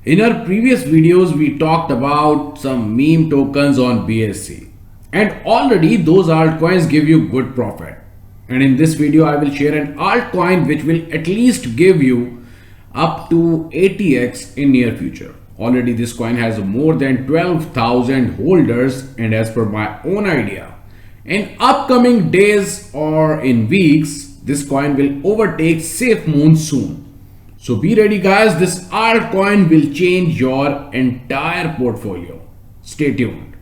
In our previous videos, we talked about some meme tokens on BSC, and already those altcoins give you good profit. And in this video, I will share an altcoin which will at least give you up to 80x in near future. Already this coin has more than 12,000 holders, and as per my own idea, in upcoming days or in weeks, this coin will overtake SafeMoon soon. So be ready guys, this altcoin will change your entire portfolio. Stay tuned.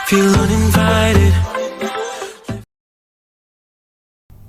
Feel uninvited.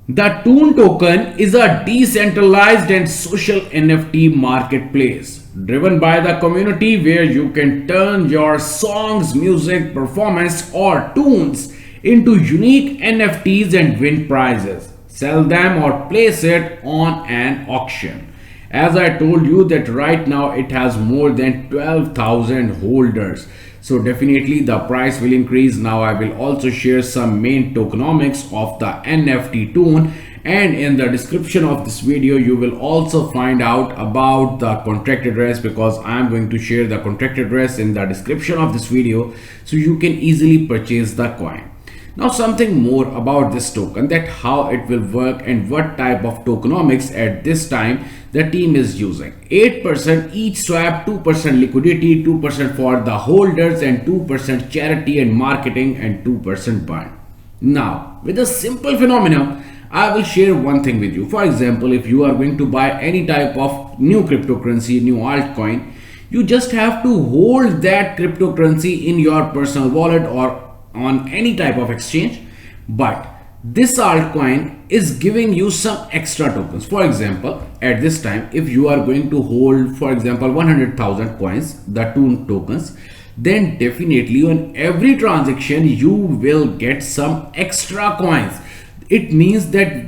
The Toon token is a decentralized and social NFT marketplace driven by the community where you can turn your songs, music, performance or tunes into unique NFTs and win prizes. Sell them or place it on an auction. As I told you that right now it has more than 12,000 holders. So definitely the price will increase. Now I will also share some main tokenomics of the NFT Toon, and in the description of this video you will also find out about the contract address, because I am going to share the contract address in the description of this video so you can easily purchase the coin. Now something more about this token, that how it will work and what type of tokenomics at this time the team is using. 8% each swap, 2% liquidity, 2% for the holders and 2% charity and marketing and 2% burn. Now with a simple phenomenon, I will share one thing with you. For example, if you are going to buy any type of new cryptocurrency, new altcoin, you just have to hold that cryptocurrency in your personal wallet or on any type of exchange. But this altcoin is giving you some extra tokens. For example, at this time, if you are going to hold, for example, 100,000 coins, the Toon tokens, then definitely on every transaction you will get some extra coins. It means that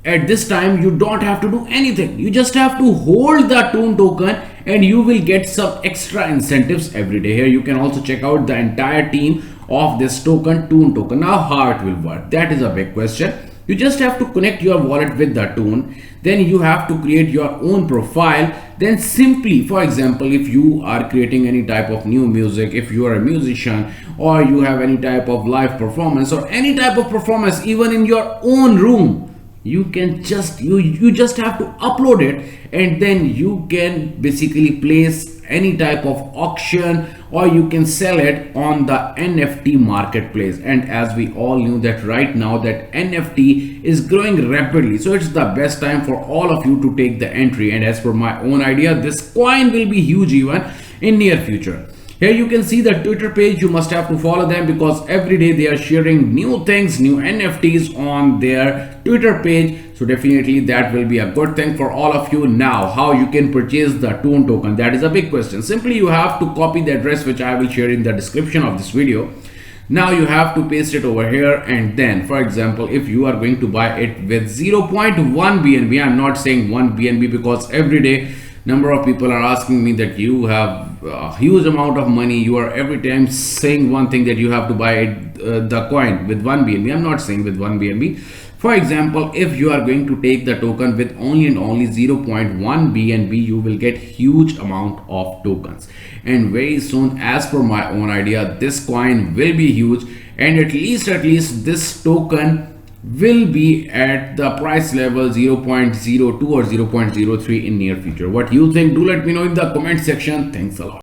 at this time you don't have to do anything. You just have to hold the Toon token and you will get some extra incentives every day. Here you can also check out the entire team of this token, Toon token. Now how it will work, that is a big question. You just have to connect your wallet with the Toon, then you have to create your own profile. Then simply, for example, if you are creating any type of new music, if you are a musician or you have any type of live performance or any type of performance even in your own room, you can just you just have to upload it, and then you can basically place any type of auction or you can sell it on the NFT marketplace. And as we all knew that right now that NFT is growing rapidly, so it's the best time for all of you to take the entry. And as per my own idea, this coin will be huge even in near future. Here you can see the Twitter page. You must have to follow them because every day they are sharing new things, new NFTs on their Twitter page. So definitely that will be a good thing for all of you. Now how you can purchase the Toon token, that is a big question. Simply you have to copy the address which I will share in the description of this video. Now you have to paste it over here, and then for example, if you are going to buy it with 0.1 BNB, I'm not saying 1 BNB because every day number of people are asking me that you have a huge amount of money, you are every time saying one thing that you have to buy the coin with 1 BNB. I'm not saying with 1 BNB. For example, if you are going to take the token with only and only 0.1 BNB, you will get huge amount of tokens. And very soon, as per my own idea, this coin will be huge, and at least this token will be at the price level 0.02 or 0.03 in near future. What you think? Do let me know in the comment section. Thanks a lot.